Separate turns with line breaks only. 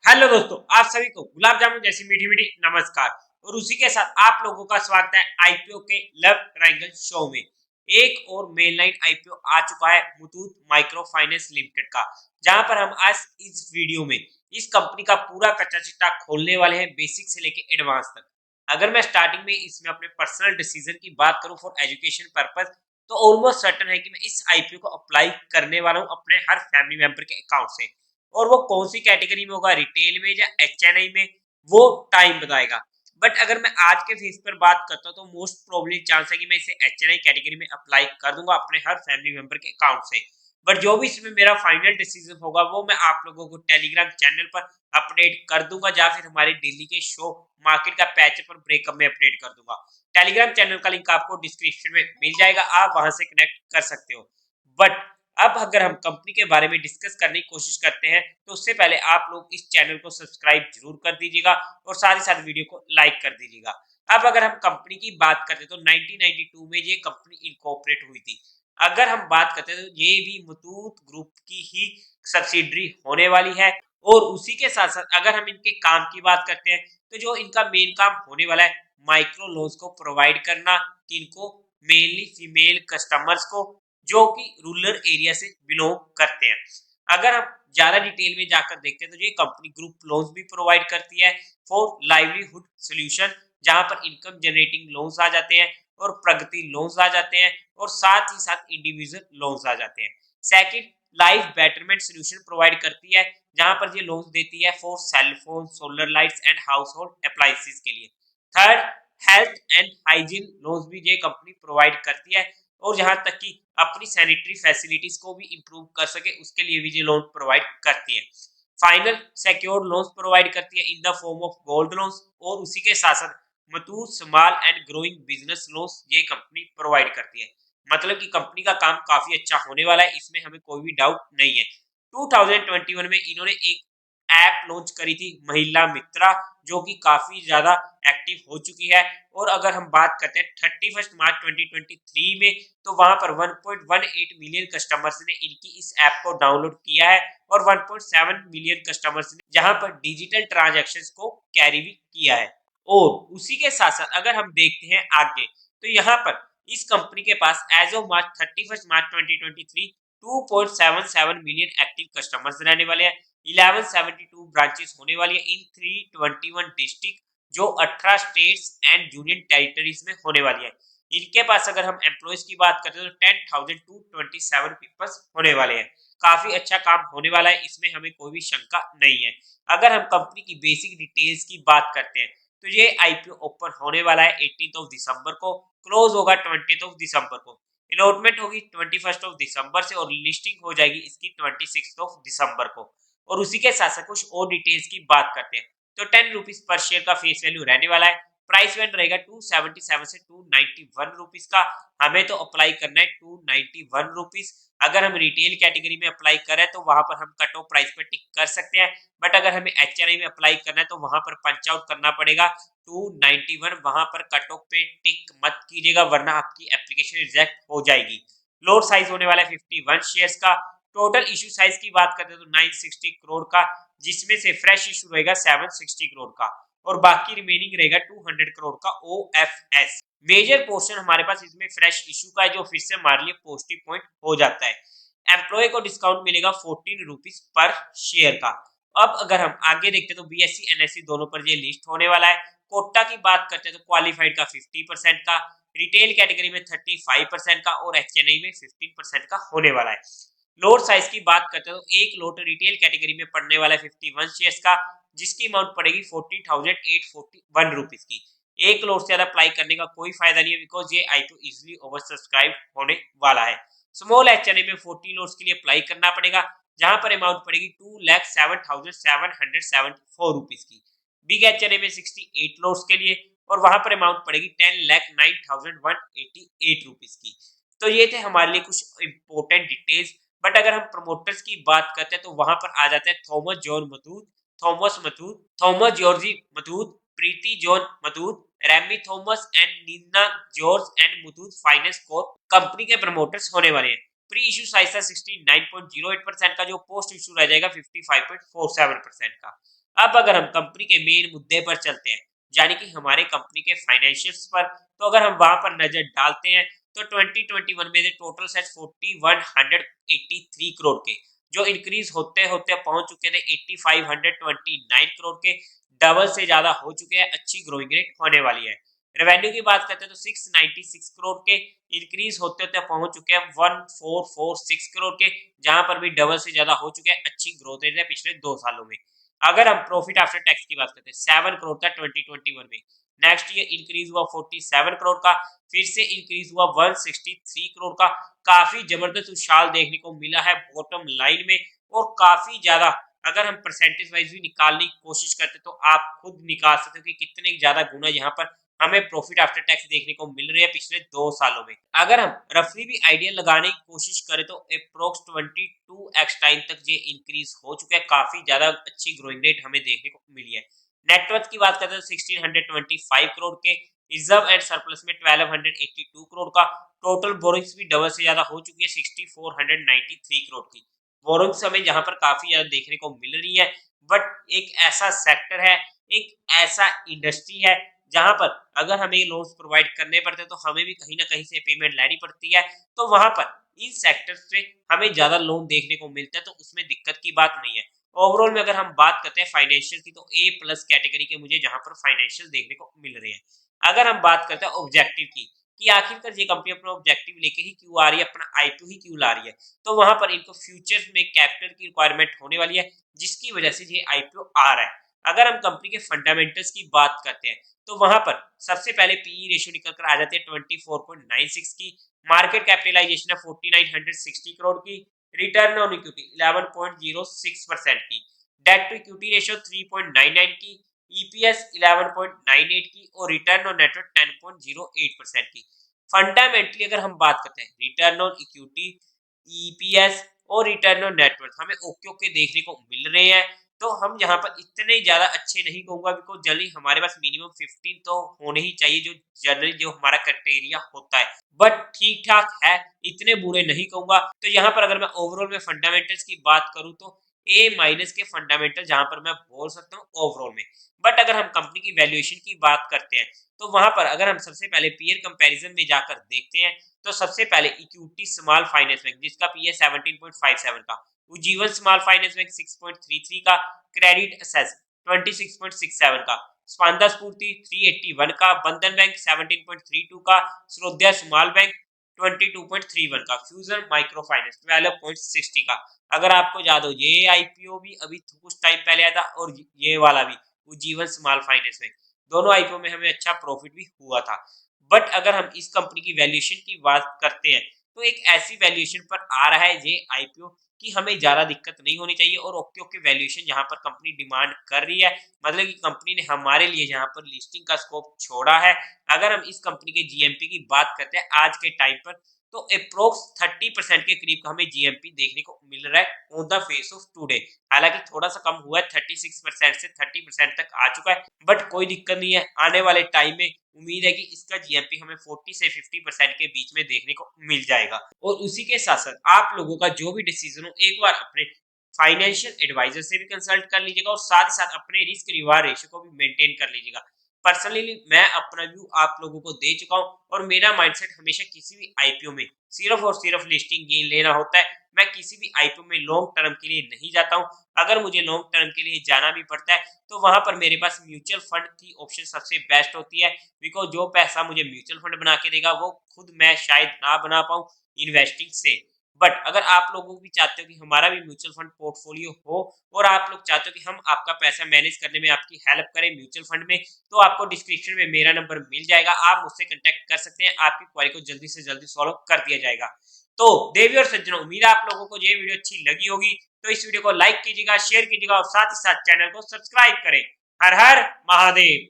Hello दोस्तों, आप सभी को गुलाब जामुन जैसी मीठी मीठी नमस्कार। और उसी के साथ आप लोगों का स्वागत है आईपीओ के लव ट्रायंगल शो में। एक और मेन लाइन आईपीओ आ चुका है मुथूट माइक्रो फाइनेंस लिमिटेड का, जहां पर हम आज इस वीडियो में इस कंपनी का पूरा कच्चा चिट्ठा खोलने वाले हैं, बेसिक से लेके एडवांस तक। अगर मैं स्टार्टिंग में इसमें अपने पर्सनल डिसीजन की बात करूं फॉर एजुकेशन पर्पज, तो ऑलमोस्ट सर्टन है कि मैं इस आईपीओ को अप्लाई करने वाला हूं अपने हर फैमिली मेंबर के अकाउंट से। और वो कौन सी कैटेगरी में होगा, रिटेल में या एचएनआई में, वो टाइम बताएगा। बट अगर मैं आज के फेस पर बात करता हूँ तो मोस्ट प्रोबेबली चांस है कि मैं इसे एचएनआई कैटेगरी में अप्लाई कर दूंगा अपने हर फैमिली मेंबर के अकाउंट से। बट जो भी इसमें मेरा फाइनल डिसीजन होगा वो मैं आप लोगों को टेलीग्राम चैनल पर अपडेट कर दूंगा, या फिर हमारे डेली के शो मार्केट का पैच पर ब्रेकअप में अपडेट कर दूंगा। टेलीग्राम चैनल का लिंक आपको डिस्क्रिप्शन में मिल जाएगा, आप वहां से कनेक्ट कर सकते हो। बट अब अगर हम कंपनी के बारे में डिस्कस करने की कोशिश करते हैं तो उससे पहले आप लोग इस चैनल को सब्सक्राइब जरूर कर दीजिएगा और साथ ही साथ वीडियो को लाइक कर दीजिएगा। अब अगर हम कंपनी की बात करते हैं तो 1992 में ये कंपनी इनकॉर्पोरेट हुई थी। अगर हम बात करते हैं तो ये भी मुथूट ग्रुप की ही सब्सिडरी होने वाली है। और उसी के साथ साथ अगर हम इनके काम की बात करते हैं तो जो इनका मेन काम होने वाला है माइक्रो लोन्स को प्रोवाइड करना, किनको, मेनली फीमेल कस्टमर्स को, जो कि रूरल एरिया से बिलोंग करते हैं। अगर हम ज्यादा डिटेल में जाकर देखते हैं तो ये कंपनी ग्रुप लोन्स भी प्रोवाइड करती है फॉर लाइवलीहुड सॉल्यूशन, जहां पर इनकम जनरेटिंग लोन्स आ जाते हैं और प्रगति लोन्स आ जाते हैं और साथ ही साथ इंडिविजुअल लोन्स आ जाते हैं। Second, life betterment solution provide करती है, जहां पर ये लोन्स देती है for sale phone, solar lights and house hold appliances के लिए। Third, health and hygiene loans भी ये कंपनी प्रोवाइड करती है, और यहाँ तक कि अपनी सैनिटरी फैसिलिटीज को भी इंप्रूव कर सके उसके लिए भी ये लोन प्रोवाइड करती है। फाइनल, सिक्योर्ड लोन्स प्रोवाइड करती है in the form of gold loans, और उसी के साथ साथ Muthoot small and growing business loans ये कंपनी प्रोवाइड करती है। मतलब कि कंपनी का काम काफी अच्छा होने वाला है, इसमें हमें कोई भी डाउट नहीं है। 2021 में इन्होंने एक ऐप लॉन्च करी थी महिला मित्रा, जो कि काफी ज्यादा एक्टिव हो चुकी है। और अगर हम बात करते हैं 31 मार्च 2023 में, तो वहां पर 1.18 मिलियन कस्टमर्स ने इनकी इस ऐप को डाउनलोड किया है, और 1.7 मिलियन कस्टमर्स ने जहां पर डिजिटल ट्रांजैक्शंस को कैरी भी किया है। और उसी के साथ साथ अगर हम देखते हैं आगे, तो यहाँ पर इस कंपनी के पास as of March 31 March 2023 2.77 million active customers रहने वाले हैं। 1172 ब्रांचेस होने वाली है इन 321 डिस्ट्रिक्ट, जो 18 स्टेट्स एंड यूनियन टेरिटरीज में होने वाली है। इनके पास अगर हम एम्प्लॉयज की बात करते हैं तो 10,227 पीपल्स होने वाले हैं। काफी अच्छा काम होने वाला है, इसमें हमें कोई भी शंका नहीं है। अगर हम कंपनी की बेसिक डिटेल्स की बात करते हैं तो ये आईपीओ ओपन होने वाला है 18 दिसंबर को, क्लोज होगा 20 दिसंबर को, अलॉटमेंट होगी 21 दिसंबर से, और लिस्टिंग हो जाएगी इसकी 26 दिसंबर को। और उसी के साथ साथ कुछ और डिटेल्स की बात करते हैं तो 10 रुपीज पर शेयर का फेस वैल्यू रहने वाला है। प्राइस बैंड रहेगा 277 से 291 रुपीज का। हमें तो अप्लाई करना है 291 रुपीज। अगर हम रिटेल कैटेगरी में अप्लाई करें तो वहां पर हम कट ऑफ प्राइस पर टिक कर सकते हैं। बट अगर हमें एचएनआई में अप्लाई करना है तो वहां पर पंच आउट करना पड़ेगा 291, वहां पर कट ऑफ पे टिक मत कीजिएगा वरना आपकी एप्लीकेशन रिजेक्ट हो जाएगी। लोड साइज होने वाला है 51 शेयर्स का। टोटल इशू साइज की बात करते हैं तो 960 करोड़ का, जिसमें से फ्रेश इशू रहेगा 760 करोड़ का, और बाकी रिमेनिंग रहेगा 200 करोड़ का ओएफएस। मेजर पोर्शन हमारे पास इसमें फ्रेश इशू का है, जो फिर से हमारे लिए पॉजिटिव पॉइंट हो जाता है। एम्प्लॉय को डिस्काउंट मिलेगा 14 रुपीज पर शेयर का। अब अगर हम आगे देखते हैं तो बीएससी एनएससी दोनों पर ये लिस्ट होने वाला है। कोटा की बात करते हैं तो क्वालिफाइड का 50% का, रिटेल कैटेगरी में 35% का, और एचएनआई में 15% का होने वाला है। लोट साइज की बात करते हैं तो एक लोट रिटेल कैटेगरी में पड़ने वाला है 51 शेयर्स का, जिसकी अमाउंट पड़ेगी 40,841 रुपीज की। एक लोट से ज्यादा अप्लाई करने का कोई फायदा नहीं है, बिकॉज ये आईपीओ इजिली ओवर सब्सक्राइब होने वाला है। स्मॉल एचएनआई में 40 लोट्स के लिए अप्लाई करना पड़ेगा, जहां पर अमाउंट पड़ेगी 2,07,774 रुपीज की। बिग एचएनआई में 68 लोट्स के लिए, और वहां पर अमाउंट पड़ेगी 10,09,188 रुपीज की। तो ये थे हमारे लिए कुछ इंपॉर्टेंट डिटेल्स। बट अगर हम प्रमोटर्स की बात करते हैं तो वहां पर आ जाता है Thomas John Muthoot, Thomas Muthoot, Thomas George Muthoot, Preethi John Muthoot, Remy Thomas and Nina George and Muthoot finance corp company के प्रमोटर्स होने वाले हैं। प्री इशू साइज था 69.08% का, जो पोस्ट इशू रह जाएगा 55.47% का। अब अगर हम कंपनी के मेन मुद्दे पर चलते हैं, यानी कि हमारे कंपनी के फाइनेंशियल्स पर, तो अगर हम वहां पर नजर डालते हैं तो 2021 में टोटल सेट 4183 करोड़ के, जो इंक्रीज होते होते पहुंच चुके थे 8529 करोड़ के, डबल से ज्यादा हो चुके हैं। अच्छी ग्रोइंग रेट होने वाली है। रेवेन्यू की बात करते हैं तो 696 करोड़ के इंक्रीज होते होते पहुंच चुके हैं 1446 करोड़ के, जहां पर भी डबल से ज्यादा हो चुके हैं। अच्छी ग्रोथ रेट है पिछले 2 सालों में। अगर हम प्रॉफिट आफ्टर टैक्स की बात करते हैं 7 करोड़ का 2021 में, नेक्स्ट ईयर इंक्रीज हुआ 47 करोड़ का, फिर से इंक्रीज हुआ 163 करोड़ का। काफी जबरदस्त उछाल देखने को मिला है बॉटम लाइन में, और काफी ज्यादा अगर हम परसेंटेज वाइज भी निकालने की कोशिश करते तो आप खुद निकाल सकते हो कि कितने ज्यादा गुना यहाँ पर हमें प्रॉफिट आफ्टर टैक्स देखने को मिल रहे हैं पिछले 2 सालों में। अगर हम रफली भी आइडिया लगाने की कोशिश करें तो अप्रोक्स 22x टाइम तक ये इंक्रीज हो चुका है। काफी ज्यादा अच्छी ग्रोइंग रेट हमें देखने को मिली है। नेटवर्थ की बात करते हैं 1625 करोड़ के, रिजर्व एंड सरप्लस में 1282 करोड़ का, टोटल बोरिंग्स भी डबल से ज्यादा हो चुकी है 6493 करोड़ की। बोरिंग्स हमें यहाँ पर काफी ज्यादा देखने को मिल रही है। बट एक ऐसा सेक्टर है, एक ऐसा इंडस्ट्री है जहां पर अगर हमें लोन्स प्रोवाइड करने पड़ते हैं तो हमें भी कहीं ना कहीं से पेमेंट लेनी पड़ती है। तो वहां पर इन सेक्टर्स से हमें ज्यादा लोन देखने को मिलता है, तो उसमें दिक्कत की बात नहीं है। ओवरऑल में अगर हम बात करते हैं फाइनेंशियल की, तो ए प्लस कैटेगरी के मुझे जहां पर फाइनेंशियल देखने को मिल रहे हैं। अगर हम बात करते हैं ऑब्जेक्टिव की, कि आखिरकार ये कंपनी अपना ऑब्जेक्टिव लेके ही क्यों आ रही है, अपना आईपीओ ही क्यों ला रही है, तो वहां पर इनको फ्यूचर में कैपिटल की रिक्वायरमेंट होने वाली है, जिसकी वजह से ये आईपीओ आ रहा है। अगर हम कंपनी के फंडामेंटल्स की बात करते हैं तो वहां पर सबसे पहले पीई रेशियो निकल कर आ जाती है 24.96 की, मार्केट कैपिटलाइजेशन है 4960 करोड़ की, रिटर्न ऑन इक्विटी 11.06% की, डेट टू इक्विटी रेशियो 3.99 की, ईपीएस 11.98 की, और रिटर्न ऑन नेटवर्थ 10.08% की। फंडामेंटली अगर हम बात करते हैं रिटर्न ऑन इक्विटी, ईपीएस और रिटर्न ऑन नेटवर्थ हमें ओके ओके देखने को मिल रहे हैं। तो हम यहाँ पर इतने ज्यादा अच्छे नहीं कहूंगा, बिकॉज जनरली हमारे पास मिनिमम 15 तो होने ही चाहिए, जो जनरली जो हमारा क्राइटेरिया होता है। बट ठीक ठाक है, इतने बुरे नहीं कहूंगा। तो यहाँ पर अगर मैं ओवरऑल में फंडामेंटल्स की बात करूं तो ए माइनस के फंडामेंटल जहां पर मैं बोल सकता हूँ ओवरऑल में। बट अगर हम कंपनी की वैल्यूएशन की बात करते हैं तो वहां पर अगर हम सबसे पहले पीयर कंपैरिजन में जाकर देखते हैं तो सबसे पहले इक्विटी स्मॉल फाइनेंस बैंक जिसका पी है 17.57 का, उज्जीवन स्मॉल फाइनेंस बैंक 6.33 का, क्रेडिट असेस 26.67 का, स्पंदन स्फूर्ति 381 का, बंधन बैंक 17.32 का, श्रोध्या स्मॉल बैंक 22.31 का, फ्यूजन माइक्रो फाइनेंस 12.60 का। अगर आपको याद हो ये आईपीओ भी अभी कुछ टाइम पहले आया था, और ये वाला भी उज्जीवन स्मॉल फाइनेंस बैंक, दोनों आईपीओ में हमें अच्छा प्रॉफिट भी हुआ था। बट अगर हम इस कंपनी की वैल्यूएशन की बात करते हैं तो एक ऐसी वैल्यूएशन पर आ रहा है ये आईपीओ कि हमें ज्यादा दिक्कत नहीं होनी चाहिए, और ओके ओके वैल्यूएशन जहां पर कंपनी डिमांड कर रही है, मतलब कि कंपनी ने हमारे लिए जहां पर लिस्टिंग का स्कोप छोड़ा है। अगर हम इस कंपनी के जीएमपी की बात करते हैं आज के टाइम पर, तो अप्रोक्स 30% के करीब का हमें जीएमपी देखने को मिल रहा है on the face of today. हालांकि थोड़ा सा कम हुआ है, 36% से 30% तक आ चुका है, बट कोई दिक्कत नहीं है। आने वाले टाइम में उम्मीद है कि इसका जीएमपी हमें 40 से 50% के बीच में देखने को मिल जाएगा। और उसी के साथ साथ आप लोगों का जो भी डिसीजन हो एक बार अपने फाइनेंशियल एडवाइजर से भी कंसल्ट कर लीजिएगा, और साथ ही साथ अपने रिस्क रिवार्ड रेशियो को भी मेंटेन कर लीजिएगा। पर्सनली मैं अपना व्यू आप लोगों को दे चुका हूं, और मेरा माइंडसेट हमेशा किसी भी आईपीओ में सिर्फ और सिर्फ लिस्टिंग गेन लेना होता है। मैं किसी भी आईपीओ में लॉन्ग टर्म के लिए नहीं जाता हूं। अगर मुझे लॉन्ग टर्म के लिए जाना भी पड़ता है तो वहां पर मेरे पास म्यूचुअल फंड की ऑप्शन सबसे बेस्ट होती है, बिकॉज जो पैसा मुझे म्यूचुअल फंड बना के देगा वो खुद मैं शायद ना बना पाऊं इन्वेस्टिंग से। बट अगर आप लोगों भी चाहते हो कि हमारा भी म्यूचुअल फंड पोर्टफोलियो हो, और आप लोग चाहते हो कि हम आपका पैसा मैनेज करने में आपकी हेल्प करें म्यूचुअल फंड में, तो आपको डिस्क्रिप्शन में मेरा नंबर मिल जाएगा, आप मुझसे कांटेक्ट कर सकते हैं। आपकी क्वेरी को जल्दी से जल्दी सॉल्व कर दिया जाएगा। तो देवी और सज्जनों, उम्मीद है आप लोगों को ये वीडियो अच्छी लगी होगी। तो इस वीडियो को लाइक कीजिएगा, शेयर कीजिएगा, और साथ ही साथ चैनल को सब्सक्राइब करें। हर हर महादेव।